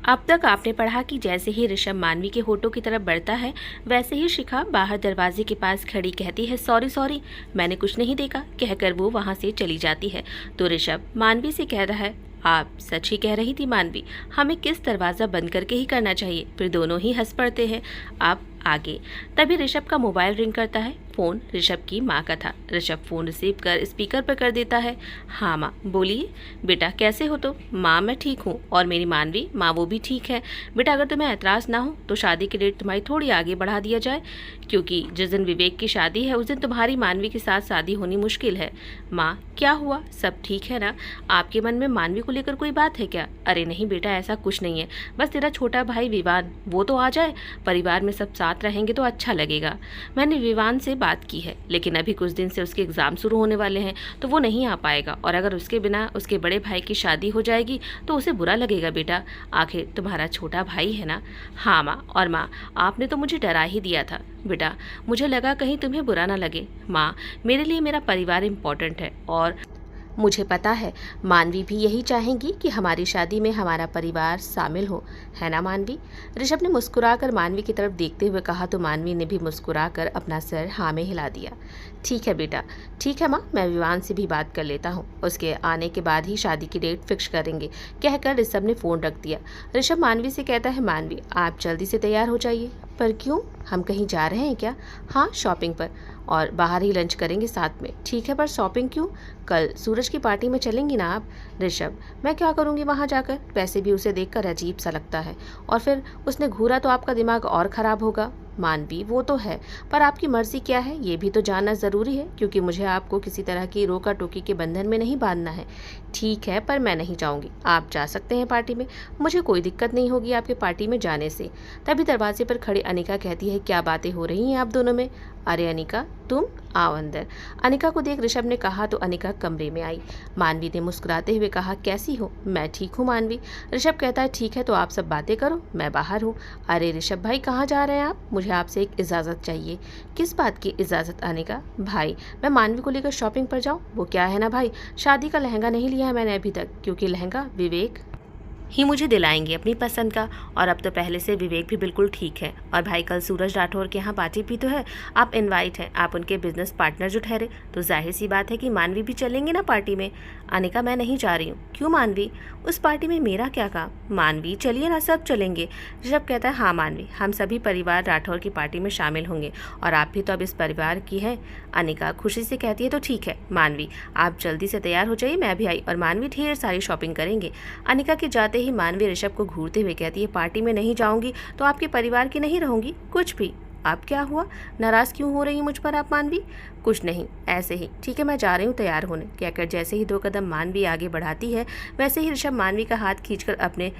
अब तक आपने पढ़ा कि जैसे ही ऋषभ मानवी के होठों की तरफ बढ़ता है, वैसे ही शिखा बाहर दरवाजे के पास खड़ी कहती है, सॉरी सॉरी, मैंने कुछ नहीं देखा, कहकर वो वहाँ से चली जाती है। तो ऋषभ मानवी से कह रहा है, आप सच ही कह रही थी मानवी, हमें किस दरवाज़ा बंद करके ही करना चाहिए। फिर दोनों ही हंस पड़ते हैं। अब आगे। तभी ऋषभ का मोबाइल रिंग करता है। फ़ोन ऋषभ की माँ का था। ऋषभ फ़ोन रिसीव कर स्पीकर पर कर देता है। हाँ माँ, बोलिए बेटा, कैसे हो? तो माँ मैं ठीक हूँ, और मेरी मानवी माँ वो भी ठीक है। बेटा अगर तुम्हें एतराज़ ना हो तो शादी की डेट तुम्हारी थोड़ी आगे बढ़ा दिया जाए, क्योंकि जिस दिन विवेक की शादी है उस दिन तुम्हारी मानवी के साथ शादी होनी मुश्किल है। माँ क्या हुआ, सब ठीक है ना? आपके मन में मानवी को लेकर कोई बात है क्या? अरे नहीं बेटा, ऐसा कुछ नहीं है, बस तेरा छोटा भाई विवान वो तो आ जाए, परिवार में सब साथ रहेंगे तो अच्छा लगेगा। मैंने विवान से बात की है, लेकिन अभी कुछ दिन से उसके एग्ज़ाम शुरू होने वाले हैं तो वो नहीं आ पाएगा, और अगर उसके बिना उसके बड़े भाई की शादी हो जाएगी तो उसे बुरा लगेगा बेटा, आखिर तुम्हारा छोटा भाई है ना। हाँ माँ, और माँ आपने तो मुझे डरा ही दिया था बेटा, मुझे लगा कहीं तुम्हें बुरा ना लगे। माँ मेरे लिए मेरा परिवार इम्पोर्टेंट है, और मुझे पता है मानवी भी यही चाहेंगी कि हमारी शादी में हमारा परिवार शामिल हो, है ना मानवी? ऋषभ ने मुस्कुराकर मानवी की तरफ देखते हुए कहा, तो मानवी ने भी मुस्कुराकर अपना सर हाँ में हिला दिया। ठीक है बेटा, ठीक है माँ, मैं विवान से भी बात कर लेता हूँ, उसके आने के बाद ही शादी की डेट फिक्स करेंगे, कहकर ऋषभ ने फ़ोन रख दिया। ऋषभ मानवी से कहता है, मानवी आप जल्दी से तैयार हो जाइए। पर क्यों, हम कहीं जा रहे हैं क्या? हाँ शॉपिंग पर, और बाहर ही लंच करेंगे साथ में। ठीक है, पर शॉपिंग क्यों? कल सूरज की पार्टी में चलेंगी ना आप? ऋषभ मैं क्या करूँगी वहाँ जाकर, वैसे भी उसे देखकर अजीब सा लगता है, और फिर उसने घूरा तो आपका दिमाग और ख़राब होगा। मानवी वो तो है, पर आपकी मर्ज़ी क्या है ये भी तो जानना ज़रूरी है, क्योंकि मुझे आपको किसी तरह की रोका टोकी के बंधन में नहीं बांधना है। ठीक है, पर मैं नहीं जाऊँगी, आप जा सकते हैं पार्टी में, मुझे कोई दिक्कत नहीं होगी आपके पार्टी में जाने से। तभी दरवाजे पर खड़ी अनिका कहती है, क्या बातें हो रही हैं आप दोनों में? अरे अनिका तुम आओ अंदर। अनिका को देख ऋषभ ने कहा तो अनिका कमरे में आई। मानवी ने मुस्कुराते हुए कहा, कैसी हो? मैं ठीक हूँ मानवी। ऋषभ कहता है, ठीक है तो आप सब बातें करो, मैं बाहर हूँ। अरे ऋषभ भाई कहाँ जा रहे हैं आप? मुझे आपसे एक इजाज़त चाहिए। किस बात की इजाज़त अनिका? भाई मैं मानवी को लेकर शॉपिंग पर जाऊँ? वो क्या है ना भाई, शादी का लहंगा नहीं लिया है मैंने अभी तक, क्योंकि लहंगा विवेक ही मुझे दिलाएंगे अपनी पसंद का, और अब तो पहले से विवेक भी बिल्कुल ठीक है। और भाई कल सूरज राठौर के यहाँ पार्टी भी तो है, आप इनवाइट हैं, आप उनके बिजनेस पार्टनर जो ठहरे, तो जाहिर सी बात है कि मानवी भी चलेंगे ना पार्टी में। अनिका मैं नहीं जा रही हूँ। क्यों मानवी, उस पार्टी में मेरा क्या काम? मानवी चलिए ना, सब चलेंगे। ऋषभ कहता है, हाँ मानवी, हम सभी परिवार राठौर की पार्टी में शामिल होंगे, और आप भी तो अब इस परिवार की हैं। अनिका खुशी से कहती है, तो ठीक है मानवी, आप जल्दी से तैयार हो जाइए, मैं भी आई, और मानवी ढेर सारी शॉपिंग करेंगे। अनिका के जाते ही मानवी ऋषभ को घूरते हुए कहती है, पार्टी में नहीं जाऊंगी तो आपके परिवार की नहीं रहूंगी कुछ भी। आप क्या हुआ, नाराज़ क्यों हो रही हैं मुझ पर आप मानवी? कुछ नहीं, ऐसे ही। ठीक है मैं जा रही हूँ तैयार होने, कहकर जैसे ही 2 कदम मानवी आगे बढ़ाती है, वैसे ही ऋषभ मानवी का हाथ खींचकर अपने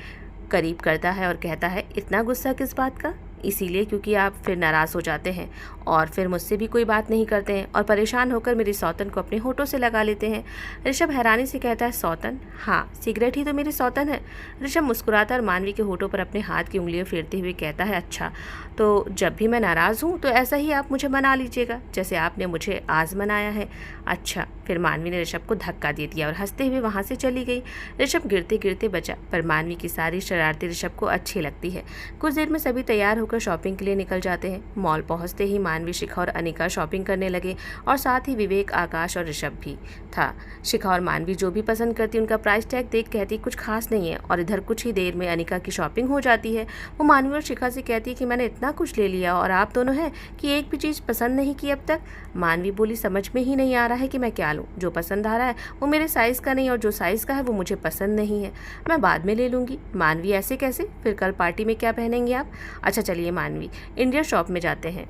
करीब करता है और कहता है, इतना गुस्सा किस बात का? इसीलिए क्योंकि आप फिर नाराज़ हो जाते हैं, और फिर मुझसे भी कोई बात नहीं करते हैं, और परेशान होकर मेरी सौतन को अपने होठों से लगा लेते हैं। ऋषभ हैरानी से कहता है, सौतन? हाँ, सिगरेट ही तो मेरी सौतन है। ऋषभ मुस्कुराता और मानवी के होठों पर अपने हाथ की उंगलियां फेरते हुए कहता है, अच्छा तो जब भी मैं नाराज़ हूँ तो ऐसा ही आप मुझे मना लीजिएगा, जैसे आपने मुझे आज मनाया है। अच्छा। फिर मानवी ने ऋषभ को धक्का दे दिया और हंसते हुए वहाँ से चली गई। ऋषभ गिरते गिरते बचा, पर मानवी की सारी शरारतें ऋषभ को अच्छी लगती है। कुछ देर में सभी तैयार होकर शॉपिंग के लिए निकल जाते हैं। मॉल पहुँचते ही मानवी, शिखा और अनिका शॉपिंग करने लगे, और साथ ही विवेक, आकाश और ऋषभ भी था। शिखा और मानवी जो भी पसंद करती उनका प्राइस टैग देख कहती कुछ खास नहीं है, और इधर कुछ ही देर में अनिका की शॉपिंग हो जाती है। वो मानवी और शिखा से कहती है कि मैंने इतना कुछ ले लिया और आप दोनों हैं कि एक भी चीज़ पसंद नहीं की अब तक। मानवी बोली, समझ में ही नहीं आ रहा है कि मैं क्या लूँ, जो पसंद आ रहा है वो मेरे साइज़ का नहीं, और जो साइज़ का है वो मुझे पसंद नहीं है, मैं बाद में ले लूँगी। मानवी, ऐसे कैसे? फिर कल पार्टी में क्या पहनेंगे आप? अच्छा चलिए मानवी, इंडियन शॉप में जाते हैं।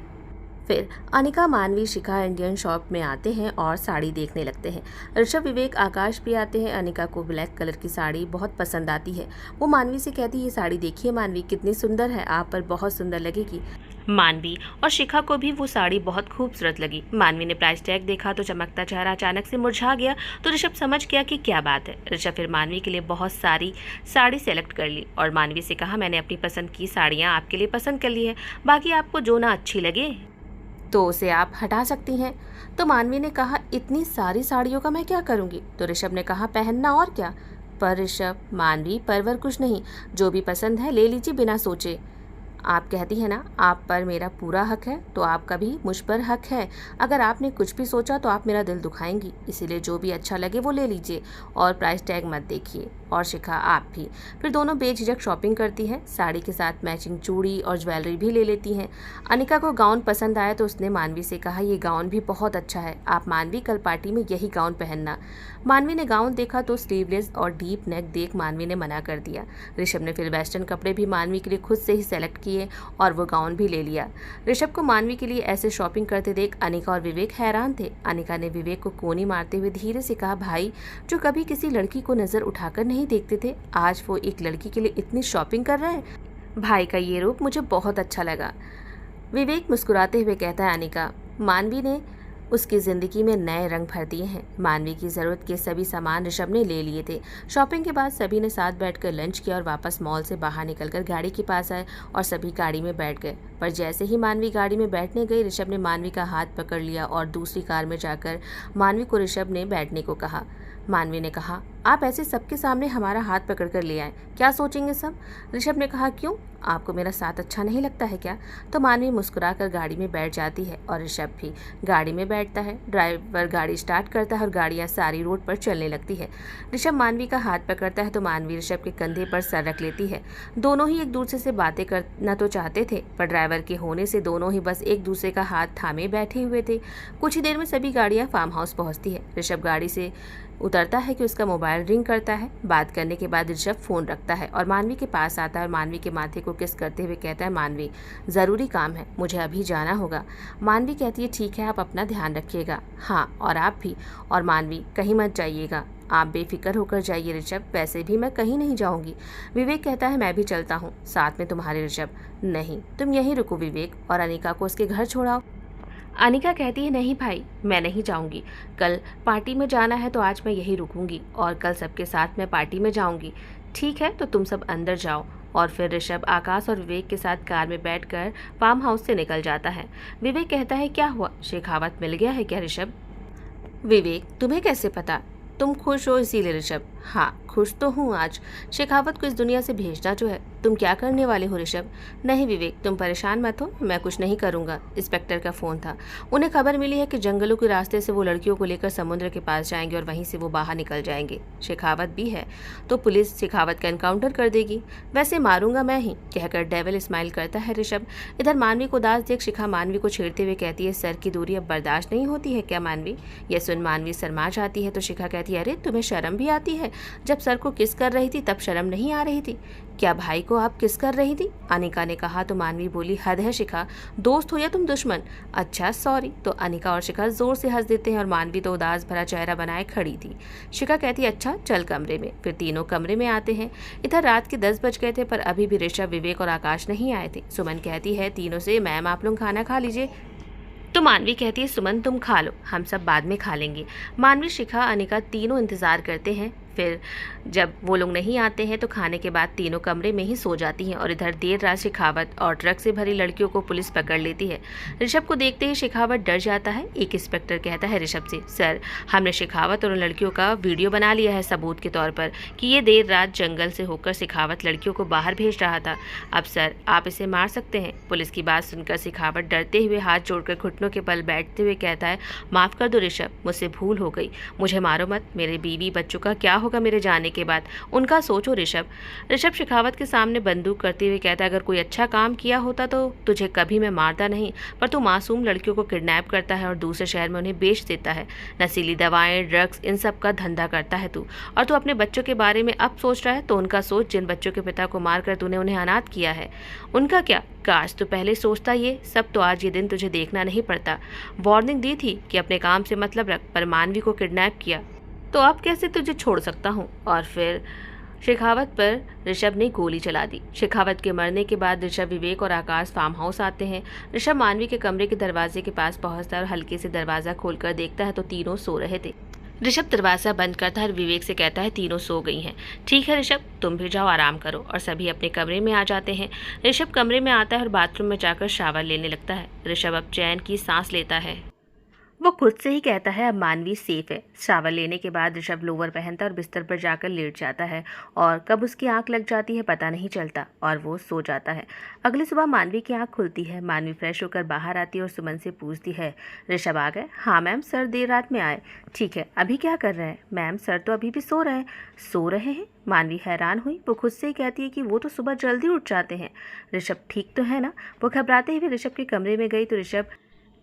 फिर अनिका, मानवी, शिखा इंडियन शॉप में आते हैं और साड़ी देखने लगते हैं। ऋषभ, विवेक, आकाश भी आते हैं। अनिका को ब्लैक कलर की साड़ी बहुत पसंद आती है। वो मानवी से कहती है, ये साड़ी देखिए मानवी, कितनी सुंदर है, आप पर बहुत सुंदर लगेगी। मानवी और शिखा को भी वो साड़ी बहुत खूबसूरत लगी। मानवी ने प्राइस टैग देखा तो चमकता चेहरा अचानक से मुरझा गया, तो ऋषभ समझ गया कि क्या बात है। ऋषभ फिर मानवी के लिए बहुत सारी साड़ी सेलेक्ट कर ली और मानवी से कहा, मैंने अपनी पसंद की साड़ियाँ आपके लिए पसंद कर ली है, बाकी आपको जो ना अच्छी लगे तो उसे आप हटा सकती हैं। तो मानवी ने कहा, इतनी सारी साड़ियों का मैं क्या करूँगी? तो ऋषभ ने कहा, पहनना और क्या। पर ऋषभ, मानवी, परवर कुछ नहीं, जो भी पसंद है ले लीजिए बिना सोचे। आप कहती हैं ना, आप पर मेरा पूरा हक है, तो आपका भी मुझ पर हक है। अगर आपने कुछ भी सोचा तो आप मेरा दिल दुखाएंगी, इसीलिए जो भी अच्छा लगे वो ले लीजिए और प्राइस टैग मत देखिए। और शिखा, आप भी। फिर दोनों बेझिझक शॉपिंग करती है, साड़ी के साथ मैचिंग चूड़ी और ज्वेलरी भी ले लेती हैं। अनिका को गाउन पसंद आया तो उसने मानवी से कहा, ये गाउन भी बहुत अच्छा है, आप मानवी कल पार्टी में यही गाउन पहनना। मानवी ने गाउन देखा तो स्लीवलेस और डीप नेक देख मानवी ने मना कर दिया। ऋषभ ने फिर वेस्टर्न कपड़े भी मानवी के लिए खुद से ही सेलेक्ट किए और वो गाउन भी ले लिया। ऋषभ को मानवी के लिए ऐसे शॉपिंग करते देख अनिका और विवेक हैरान थे। अनिका ने विवेक को कोनी मारते हुए धीरे से कहा, भाई, जो कभी किसी लड़की को नजर उठाकर नहीं देखते थे, आज वो एक लड़की के लिए इतनी शॉपिंग कर रहा है। भाई का ये रूप मुझे बहुत अच्छा लगा। विवेक मुस्कुराते हुए कहता है, अनिका, मानवी ने उसकी ज़िंदगी में नए रंग भर दिए हैं। मानवी की ज़रूरत के सभी सामान ऋषभ ने ले लिए थे। शॉपिंग के बाद सभी ने साथ बैठकर लंच किया और वापस मॉल से बाहर निकलकर गाड़ी के पास आए और सभी गाड़ी में बैठ गए। पर जैसे ही मानवी गाड़ी में बैठने गई, ऋषभ ने मानवी का हाथ पकड़ लिया और दूसरी कार में जाकर मानवी को ऋषभ ने बैठने को कहा। मानवी ने कहा, आप ऐसे सबके सामने हमारा हाथ पकड़ कर ले आए, क्या सोचेंगे सब? ऋषभ ने कहा, क्यों, आपको मेरा साथ अच्छा नहीं लगता है क्या? तो मानवी मुस्कुराकर गाड़ी में बैठ जाती है और ऋषभ भी गाड़ी में बैठता है। ड्राइवर गाड़ी स्टार्ट करता है और गाड़ियां सारी रोड पर चलने लगती है। ऋषभ मानवी का हाथ पकड़ता है तो मानवी ऋषभ के कंधे पर सर रख लेती है। दोनों ही एक दूसरे से बातें करना तो चाहते थे, पर ड्राइवर के होने से दोनों ही बस एक दूसरे का हाथ थामे बैठे हुए थे। कुछ ही देर में सभी गाड़ियां फार्म हाउस पहुंचती है। ऋषभ गाड़ी से उतरता है कि उसका मोबाइल रिंग करता है। बात करने के बाद ऋषभ फ़ोन रखता है और मानवी के पास आता है और मानवी के माथे को किस करते हुए कहता है, मानवी, ज़रूरी काम है, मुझे अभी जाना होगा। मानवी कहती है, ठीक है, आप अपना ध्यान रखिएगा। हाँ, और आप भी। और मानवी, कहीं मत जाइएगा, आप बेफिक्र होकर जाइए ऋषभ, वैसे भी मैं कहीं नहीं जाऊंगी। विवेक कहता है, मैं भी चलता हूँ साथ में तुम्हारे ऋषभ। नहीं, तुम यहीं रुको विवेक, और अनिका को उसके घर छोड़ाओ। अनिका कहती है, नहीं भाई, मैं नहीं जाऊंगी, कल पार्टी में जाना है तो आज मैं यहीं रुकूंगी और कल सबके साथ मैं पार्टी में जाऊंगी। ठीक है, तो तुम सब अंदर जाओ। और फिर ऋषभ आकाश और विवेक के साथ कार में बैठकर फार्म हाउस से निकल जाता है। विवेक कहता है, क्या हुआ, शेखावत मिल गया है क्या ऋषभ? विवेक, तुम्हें कैसे पता? तुम खुश हो इसीलिए ऋषभ। हाँ, खुश तो हूँ आज, शेखावत को इस दुनिया से भेजना जो है। तुम क्या करने वाले हो ऋषभ? नहीं विवेक, तुम परेशान मत हो, मैं कुछ नहीं करूँगा। इंस्पेक्टर का फ़ोन था। उन्हें खबर मिली है कि जंगलों के रास्ते से वो लड़कियों को लेकर समुद्र के पास जाएंगे और वहीं से वो बाहर निकल जाएंगे। शेखावत भी है तो पुलिस शेखावत का एनकाउंटर कर देगी। वैसे मारूंगा मैं ही, कहकर डेविल स्माइल करता है ऋषभ। इधर मानवी को उदास देख शिखा मानवी को छेड़ते हुए कहती है, सर की दूरी अब बर्दाश्त नहीं होती है क्या मानवी? यह सुन मानवी शर्मा जाती है तो शिखा कहती है, अरे तुम्हें शर्म भी आती है? जब सर को किस कर रही थी तब शर्म नहीं आ रही थी क्या? भाई को आप किस कर रही थी? अनिका ने कहा तो मानवी बोली, हद है शिखा, दोस्त हो या तुम दुश्मन? अच्छा सॉरी। तो अनिका और शिखा जोर से हंस देते हैं और मानवी तो उदास भरा चेहरा बनाए खड़ी थी। शिखा कहती है, अच्छा चल कमरे में। फिर तीनों कमरे में आते हैं। इधर रात के 10 बज गए थे पर अभी भी ऋषभ, विवेक और आकाश नहीं आए थे। सुमन कहती है तीनों से, मैम आप लोग खाना खा लीजिए। तो मानवी कहती है, सुमन तुम खा लो, हम सब बाद में खा लेंगे। मानवी, शिखा, अनिका तीनों इंतजार करते हैं। फिर जब वो लोग नहीं आते हैं तो खाने के बाद तीनों कमरे में ही सो जाती हैं। और इधर देर रात शेखावत और ट्रक से भरी लड़कियों को पुलिस पकड़ लेती है। ऋषभ को देखते ही शेखावत डर जाता है। एक इंस्पेक्टर कहता है ऋषभ से, सर हमने शेखावत और उन लड़कियों का वीडियो बना लिया है सबूत के तौर पर कि ये देर रात जंगल से होकर शेखावत लड़कियों को बाहर भेज रहा था। अब सर आप इसे मार सकते हैं। पुलिस की बात सुनकर शेखावत डरते हुए हाथ जोड़कर घुटनों के बल बैठते हुए कहता है, माफ़ कर दो ऋषभ, मुझसे भूल हो गई, मुझे मारो मत। मेरे बीवी बच्चों का क्या होगा मेरे जाने के बाद, उनका सोचो ऋषभ। ऋषभ शेखावत के सामने बंदूक करते हुए कहता है, अगर कोई अच्छा काम किया होता तो तुझे कभी मैं मारता नहीं, पर तू मासूम लड़कियों को किडनैप करता है और दूसरे शहर में उन्हें बेच देता है। नशीली दवाएं, ड्रग्स, इन सब का धंधा करता है तू। और तू अपने बच्चों के बारे में अब सोच रहा है तो उनका सोच, जिन बच्चों के पिता को मारकर तूने उन्हें अनाथ किया है, उनका क्या? काश तो पहले सोचता। ये सब तो आज ये दिन तुझे देखना नहीं पड़ता। वार्निंग दी थी कि अपने काम से मतलब रख, पर मानवी को किडनैप किया तो अब कैसे तुझे छोड़ सकता हूँ। और फिर शेखावत पर ऋषभ ने गोली चला दी। शेखावत के मरने के बाद ऋषभ, विवेक और आकाश फार्म हाउस आते हैं। ऋषभ मानवी के कमरे के दरवाजे के पास पहुंचता है और हल्के से दरवाजा खोलकर देखता है तो तीनों सो रहे थे। ऋषभ दरवाजा बंद करता है और विवेक से कहता है, तीनों सो गई हैं। ठीक है ऋषभ, तुम भी जाओ आराम करो। और सभी अपने कमरे में आ जाते हैं। ऋषभ कमरे में आता है और बाथरूम में जाकर शावर लेने लगता है। ऋषभ अब चैन की सांस लेता है। वो खुद से ही कहता है अब मानवी सेफ है। शावर लेने के बाद ऋषभ लोअर पहनता और बिस्तर पर जाकर लेट जाता है और कब उसकी आंख लग जाती है पता नहीं चलता और वो सो जाता है। अगली सुबह मानवी की आंख खुलती है। मानवी फ्रेश होकर बाहर आती है और सुमन से पूछती है, ऋषभ आ गए? हाँ मैम, सर देर रात में आए। ठीक है, अभी क्या कर रहे हैं? मैम सर तो अभी भी सो रहे हैं। सो रहे हैं? मानवी हैरान हुई। वो खुद से ही कहती है कि वो तो सुबह जल्दी उठ जाते हैं। ऋषभ ठीक तो है ना? वो घबराते हुए ऋषभ के कमरे में गई तो ऋषभ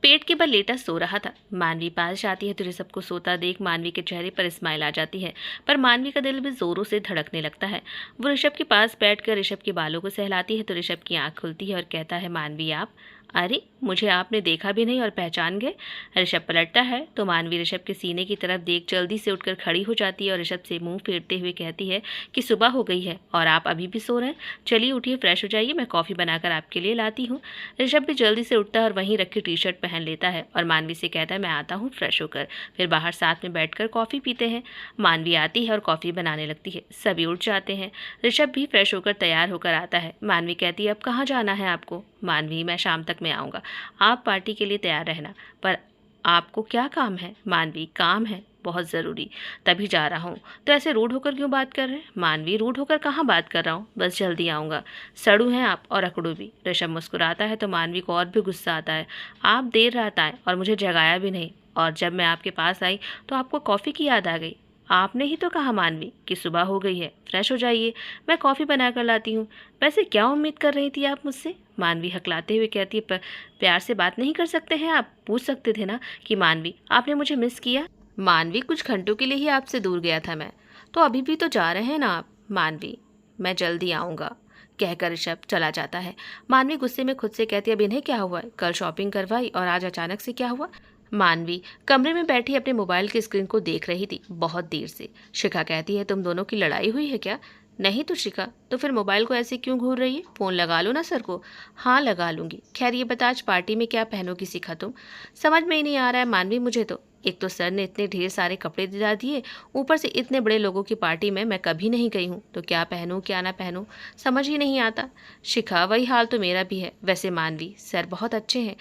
पेट के बल लेटा सो रहा था। मानवी पास जाती है तो ऋषभ को सोता देख मानवी के चेहरे पर स्माइल आ जाती है, पर मानवी का दिल भी जोरों से धड़कने लगता है। वो ऋषभ के पास बैठकर ऋषभ के बालों को सहलाती है तो ऋषभ की आंख खुलती है और कहता है, मानवी आप? अरे, मुझे आपने देखा भी नहीं और पहचान गए? ऋषभ पलटता है तो मानवी ऋषभ के सीने की तरफ देख जल्दी से उठकर खड़ी हो जाती है और ऋषभ से मुंह फेरते हुए कहती है कि सुबह हो गई है और आप अभी भी सो रहे हैं। चलिए उठिए, फ्रेश हो जाइए, मैं कॉफ़ी बनाकर आपके लिए लाती हूँ। ऋषभ भी जल्दी से उठता है और वहीं रखी टी शर्ट पहन लेता है और मानवी से कहता है, मैं आता हूँ फ्रेश होकर। फिर बाहर साथ में बैठकर कॉफ़ी पीते हैं। मानवी आती है और कॉफ़ी बनाने लगती है। सभी उठ जाते हैं। ऋषभ भी फ्रेश होकर तैयार होकर आता है। मानवी कहती है, अब कहाँ जाना है आपको? मानवी, मैं शाम तक में आऊँगा, आप पार्टी के लिए तैयार रहना। पर आपको क्या काम है? मानवी, काम है बहुत ज़रूरी, तभी जा रहा हूँ। तो ऐसे रूड होकर क्यों बात कर रहे हैं? मानवी, रूड होकर कहाँ बात कर रहा हूँ, बस जल्दी आऊँगा। सड़ू हैं आप और अकड़ू भी। ऋषभ मुस्कुराता है तो मानवी को और भी गुस्सा आता है। आप देर रात आए और मुझे जगाया भी नहीं, और जब मैं आपके पास आई तो आपको कॉफ़ी की याद आ गई। आपने ही तो कहा मानवी कि सुबह हो गई है, फ्रेश हो जाइए, मैं कॉफ़ी बना कर लाती हूँ। वैसे क्या उम्मीद कर रही थी आप मुझसे? मानवी हकलाते हुए कहती है, प्यार से बात नहीं कर सकते हैं आप? पूछ सकते थे ना कि मानवी आपने मुझे मिस किया? मानवी, कुछ घंटों के लिए ही आपसे दूर गया था मैं, तो अभी भी तो जा रहे हैं ना आप? मानवी, मैं जल्दी आऊँगा, कहकर ऋषभ चला जाता है। मानवी गुस्से में खुद से कहती है, अब इन्हें क्या हुआ है? कल शॉपिंग करवाई और आज अचानक से क्या हुआ? मानवी कमरे में बैठी अपने मोबाइल की स्क्रीन को देख रही थी बहुत देर से। शिखा कहती है, तुम दोनों की लड़ाई हुई है क्या? नहीं तो शिखा, तो फिर मोबाइल को ऐसे क्यों घूर रही है? फ़ोन लगा लो ना सर को। हाँ लगा लूँगी। खैर ये बता, आज पार्टी में क्या पहनोगी शिखा तुम? समझ में ही नहीं आ रहा है मानवी मुझे तो। एक तो सर ने इतने ढेर सारे कपड़े दिला दिए, ऊपर से इतने बड़े लोगों की पार्टी में मैं कभी नहीं गई हूँ, तो क्या पहनूँ क्या ना पहनूँ समझ ही नहीं आता। शिखा, वही हाल तो मेरा भी है। वैसे मानवी, सर बहुत अच्छे हैं,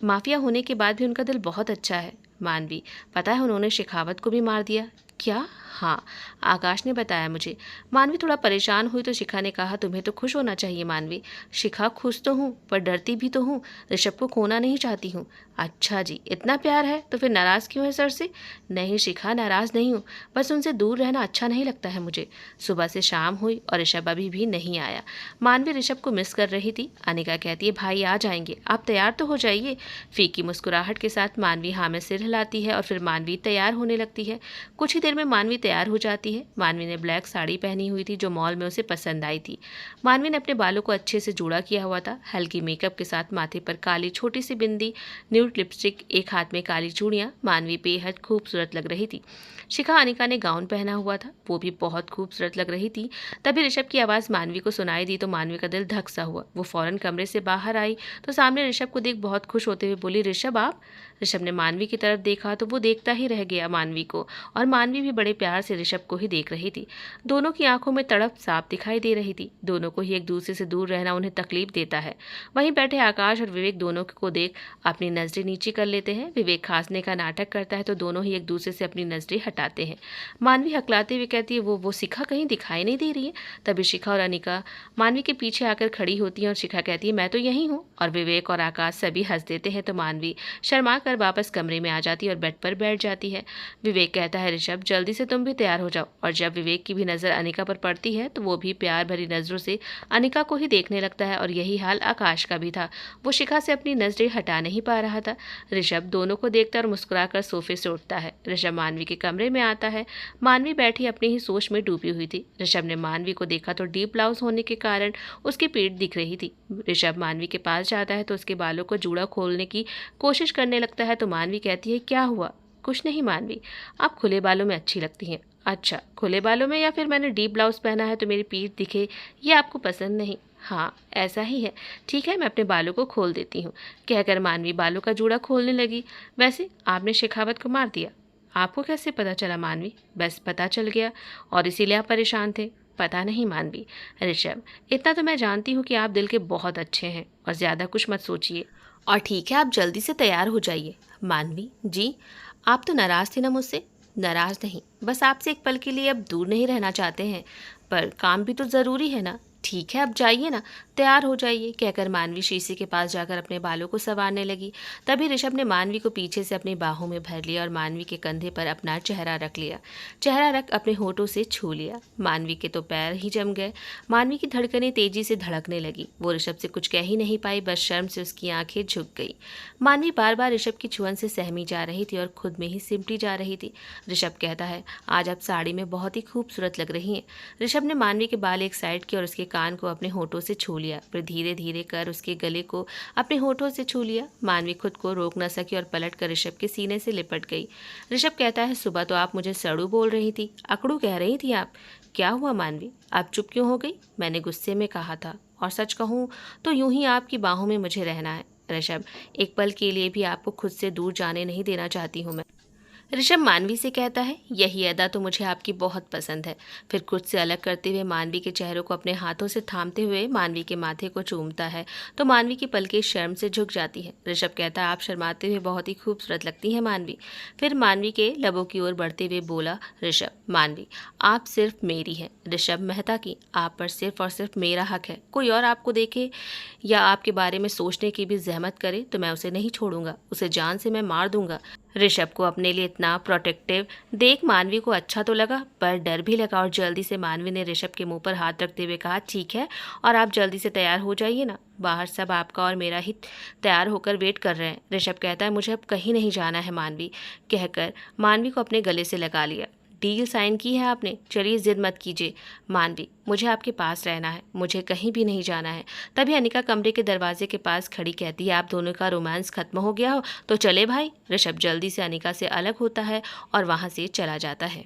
माफिया होने के बाद भी उनका दिल बहुत अच्छा है। मानवी, पता है उन्होंने शेखावत को भी मार दिया? क्या? हाँ, आकाश ने बताया मुझे। मानवी थोड़ा परेशान हुई तो शिखा ने कहा, तुम्हें तो खुश होना चाहिए मानवी। शिखा, खुश तो हूँ पर डरती भी तो हूँ, ऋषभ को खोना नहीं चाहती हूँ। अच्छा जी, इतना प्यार है तो फिर नाराज़ क्यों है सर से? नहीं शिखा, नाराज़ नहीं हूँ, बस उनसे दूर रहना अच्छा नहीं लगता है मुझे। सुबह से शाम हुई और ऋषभ अभी भी नहीं आया। मानवी ऋषभ को मिस कर रही थी। अनिका कहती है, भाई आ जाएंगे, आप तैयार तो हो जाइए। फीकी मुस्कुराहट के साथ मानवी हाँ में सिर हिलाती है और फिर मानवी तैयार होने लगती है। कुछ ही देर में मानवी तैयार हो जाती है। मानवी ने ब्लैक साड़ी पहनी हुई थी जो मॉल में उसे पसंद आई थी। मानवी ने अपने बालों को अच्छे से जूड़ा किया हुआ था, हल्की मेकअप के साथ माथे पर काली छोटी सी बिंदी, न्यूड लिपस्टिक, एक हाथ में काली चूड़ियाँ। मानवी बेहद खूबसूरत लग रही थी। शिखा अनिका ने गाउन पहना हुआ था, वो भी बहुत खूबसूरत लग रही थी। तभी ऋषभ की आवाज़ मानवी को सुनाई दी तो मानवी का दिल धक सा हुआ। वो फौरन कमरे से बाहर आई तो सामने ऋषभ को देख बहुत खुश होते हुए बोली, ऋषभ आप? ऋषभ ने मानवी की तरफ देखा तो वो देखता ही रह गया मानवी को, और मानवी भी बड़े प्यार से ऋषभ को ही देख रही थी। दोनों की आंखों में तड़प साफ दिखाई दे रही थी। दोनों को ही एक दूसरे से दूर रहना उन्हें तकलीफ देता है। वहीं बैठे आकाश और विवेक दोनों को देख अपनी नजरें नीची कर लेते हैं। विवेक खांसने का नाटक करता है तो दोनों ही एक दूसरे से अपनी नजरें हटाते हैं। मानवी हकलाते हुए कहती है, वो शिखा कहीं दिखाई नहीं दे रही है। तभी शिखा और अनिका मानवी के पीछे आकर खड़ी होती हैं और शिखा कहती है, मैं तो यहीं हूँ। और विवेक और आकाश सभी हंस देते हैं तो मानवी शर्मा कर वापस कमरे में आ जाती है और बेड पर बैठ जाती है। विवेक कहता है, ऋषभ जल्दी से तुम भी तैयार हो जाओ। और जब विवेक की भी नज़र अनिका पर पड़ती है तो वो भी प्यार भरी नज़रों से अनिका को ही देखने लगता है, और यही हाल आकाश का भी था। वो शिखा से अपनी नज़रें हटा नहीं पा रहा था। ऋषभ दोनों को देखता और मुस्कुराकर सोफे से उठता है। ऋषभ मानवी के कमरे में आता है। मानवी बैठी अपनी ही सोच में डूबी हुई थी। ऋषभ ने मानवी को देखा तो डीप ब्लाउज होने के कारण उसकी पीठ दिख रही थी। ऋषभ मानवी के पास जाता है तो उसके बालों को जूड़ा खोलने की कोशिश करने लगता है तो मानवी कहती है, क्या हुआ? कुछ नहीं मानवी, आप खुले बालों में अच्छी लगती हैं। अच्छा, खुले बालों में, या फिर मैंने डीप ब्लाउज पहना है तो मेरी पीठ दिखे, ये आपको पसंद नहीं? हाँ ऐसा ही है, ठीक है मैं अपने बालों को खोल देती हूँ, कहकर मानवी बालों का जूड़ा खोलने लगी। वैसे आपने शेखावत को मार दिया, आपको कैसे पता चला मानवी? बस पता चल गया और इसीलिए आप परेशान थे? पता नहीं मानवी। ऋषभ, इतना तो मैं जानती हूँ कि आप दिल के बहुत अच्छे हैं और ज़्यादा कुछ मत सोचिए, और ठीक है आप जल्दी से तैयार हो जाइए। मानवी जी, आप तो नाराज़ थे ना मुझसे? नाराज़ नहीं, बस आपसे एक पल के लिए अब दूर नहीं रहना चाहते हैं। पर काम भी तो ज़रूरी है ना। ठीक है, अब जाइए ना, तैयार हो जाइए, कहकर मानवी शीशे के पास जाकर अपने बालों को संवारने लगी। तभी ऋषभ ने मानवी को पीछे से अपनी बाहों में भर लिया और मानवी के कंधे पर अपना चेहरा रख लिया। चेहरा रख अपने होठों से छू लिया। मानवी के तो पैर ही जम गए। मानवी की धड़कनें तेजी से धड़कने लगी। वो ऋषभ से कुछ कह ही नहीं पाई, बस शर्म से उसकी आंखें झुक गई। मानवी बार बार ऋषभ की छुअन से सहमी जा रही थी और खुद में ही सिमटी जा रही थी। ऋषभ कहता है, आज आप साड़ी में बहुत ही खूबसूरत लग रही हैं। ऋषभ ने मानवी के बाल एक साइड किए और उसके कान को अपने होठों से छू लिया। फिर धीरे धीरे कर उसके गले को अपने होठों से छू लिया। मानवी खुद को रोक न सकी और पलट कर ऋषभ के सीने से लिपट गई। ऋषभ कहता है, सुबह तो आप मुझे सड़ू बोल रही थी, अकड़ू कह रही थी आप। क्या हुआ मानवी, आप चुप क्यों हो गई? मैंने गुस्से में कहा था, और सच कहूँ तो यूं ही आपकी बाहों में मुझे रहना है। ऋषभ, एक पल के लिए भी आपको खुद से दूर जाने नहीं देना चाहती हूँ मैं। ऋषभ मानवी से कहता है, यही अदा तो मुझे आपकी बहुत पसंद है। फिर खुद से अलग करते हुए मानवी के चेहरे को अपने हाथों से थामते हुए मानवी के माथे को चूमता है तो मानवी की पलकें शर्म से झुक जाती है। ऋषभ कहता है, आप शर्माते हुए बहुत ही खूबसूरत लगती हैं मानवी। फिर मानवी के लबों की ओर बढ़ते हुए बोला ऋषभ, मानवी आप सिर्फ मेरी हैं। ऋषभ मेहता की, आप पर सिर्फ और सिर्फ मेरा हक है। कोई और आपको देखे या आपके बारे में सोचने की भी जहमत करे तो मैं उसे नहीं छोड़ूंगा, उसे जान से मैं मार दूंगा। ऋषभ को अपने लिए इतना प्रोटेक्टिव देख मानवी को अच्छा तो लगा, पर डर भी लगा और जल्दी से मानवी ने ऋषभ के मुंह पर हाथ रखते हुए कहा, ठीक है, और आप जल्दी से तैयार हो जाइए ना, बाहर सब आपका और मेरा ही तैयार होकर वेट कर रहे हैं। ऋषभ कहता है, मुझे अब कहीं नहीं जाना है मानवी, कहकर मानवी को अपने गले से लगा लिया। डील साइन की है आपने, चलिए जिद मत कीजिए मानवी, मुझे आपके पास रहना है, मुझे कहीं भी नहीं जाना है। तभी अनिका कमरे के दरवाजे के पास खड़ी कहती है, आप दोनों का रोमांस खत्म हो गया हो तो चले भाई। ऋषभ जल्दी से अनिका से अलग होता है और वहाँ से चला जाता है।